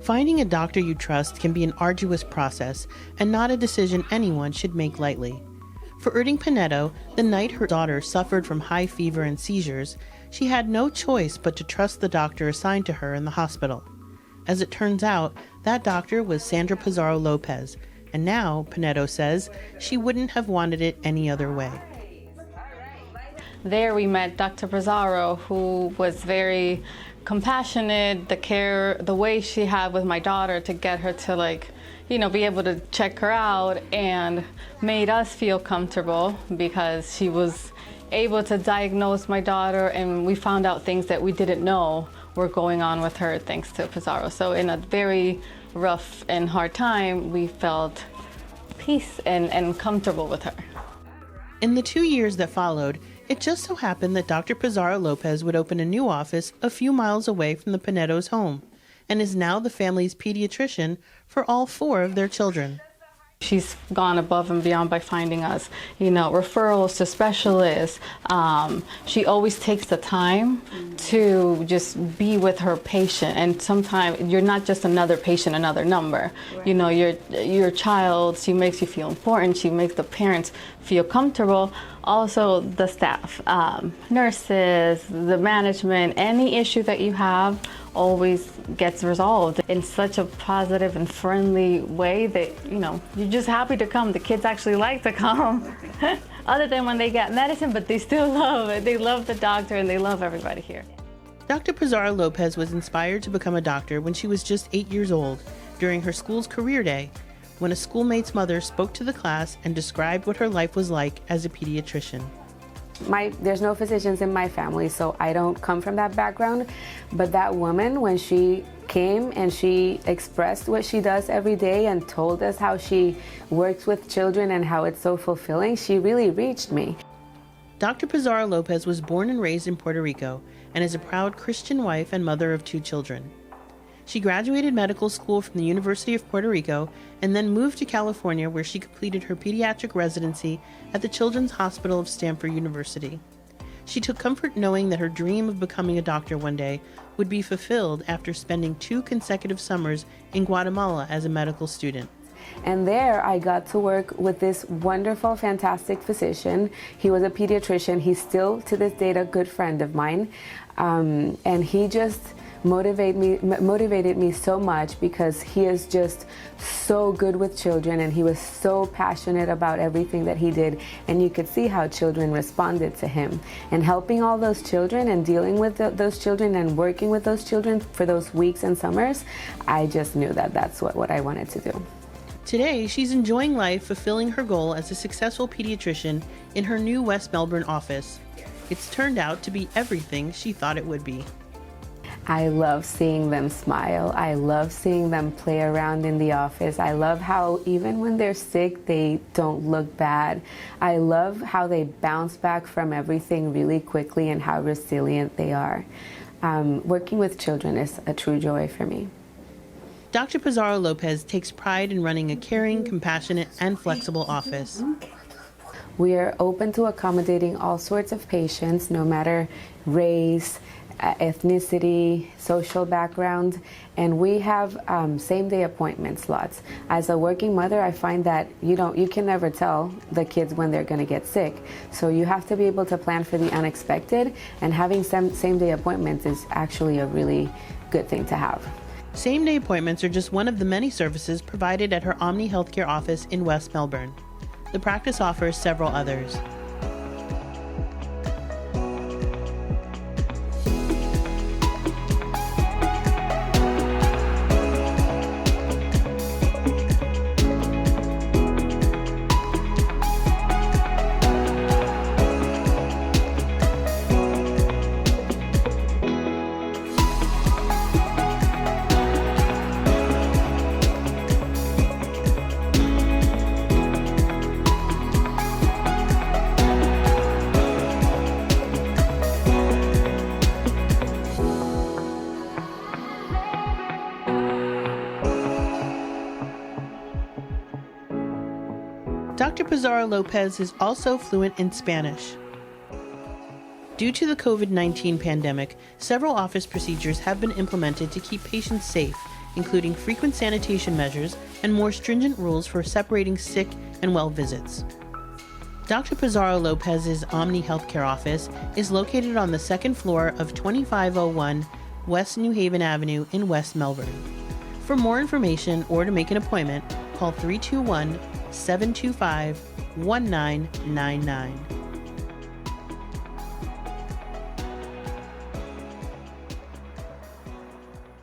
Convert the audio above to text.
Finding a doctor you trust can be an arduous process and not a decision anyone should make lightly. For Erding Pinedo, the night her daughter suffered from high fever and seizures, she had no choice but to trust the doctor assigned to her in the hospital. As it turns out, that doctor was Sandra Pizarro-Lopez, and now, Pinedo says, she wouldn't have wanted it any other way. There we met Dr. Pizarro, who was very compassionate, the way she had with my daughter to get her to be able to check her out, and made us feel comfortable because she was able to diagnose my daughter, and we found out things that we didn't know were going on with her thanks to Pizarro. So in a very rough and hard time, we felt peace and comfortable with her. In the 2 years that followed, it just so happened that Dr. Pizarro-Lopez would open a new office a few miles away from the Pinedos' home, and is now the family's pediatrician for all 4 of their children. She's gone above and beyond by finding us, referrals to specialists. She always takes the time to just be with her patient. And sometimes you're not just another patient, another number. Right. Your child, she makes you feel important. She makes the parents feel comfortable. Also the staff, nurses, the management, any issue that you have always gets resolved in such a positive and friendly way that, you're just happy to come. The kids actually like to come, other than when they get medicine, but they still love it. They love the doctor and they love everybody here. Dr. Pizarro-Lopez was inspired to become a doctor when she was just 8 years old, during her school's career day, when a schoolmate's mother spoke to the class and described what her life was like as a pediatrician. There's no physicians in my family, so I don't come from that background. But that woman, when she came and she expressed what she does every day and told us how she works with children and how it's so fulfilling, she really reached me. Dr. Pizarro-Lopez was born and raised in Puerto Rico and is a proud Christian wife and mother of 2 children. She graduated medical school from the University of Puerto Rico and then moved to California, where she completed her pediatric residency at the Children's Hospital of Stanford University. She took comfort knowing that her dream of becoming a doctor one day would be fulfilled after spending 2 consecutive summers in Guatemala as a medical student. And there I got to work with this wonderful, fantastic physician. He was a pediatrician. He's still, to this date, a good friend of mine. And he just motivated me so much, because he is just so good with children, and he was so passionate about everything that he did, and you could see how children responded to him. And helping all those children and dealing with those children and working with those children for those weeks and summers, I just knew that that's what I wanted to do. Today, she's enjoying life, fulfilling her goal as a successful pediatrician in her new West Melbourne office. It's turned out to be everything she thought it would be. I love seeing them smile. I love seeing them play around in the office. I love how even when they're sick, they don't look bad. I love how they bounce back from everything really quickly and how resilient they are. Working with children is a true joy for me. Dr. Pizarro-Lopez takes pride in running a caring, compassionate, and flexible office. We are open to accommodating all sorts of patients, no matter race, ethnicity, social background, and we have same-day appointment slots. As a working mother, I find that you can never tell the kids when they're going to get sick, so you have to be able to plan for the unexpected, and having same-day appointments is actually a really good thing to have. Same-day appointments are just one of the many services provided at her OMNI Healthcare office in West Melbourne. The practice offers several others. Dr. Pizarro-Lopez is also fluent in Spanish. Due to the COVID-19 pandemic, several office procedures have been implemented to keep patients safe, including frequent sanitation measures and more stringent rules for separating sick and well visits. Dr. Pizarro-Lopez's OMNI Healthcare office is located on the second floor of 2501 West New Haven Avenue in West Melbourne. For more information or to make an appointment, call 321-725-1999.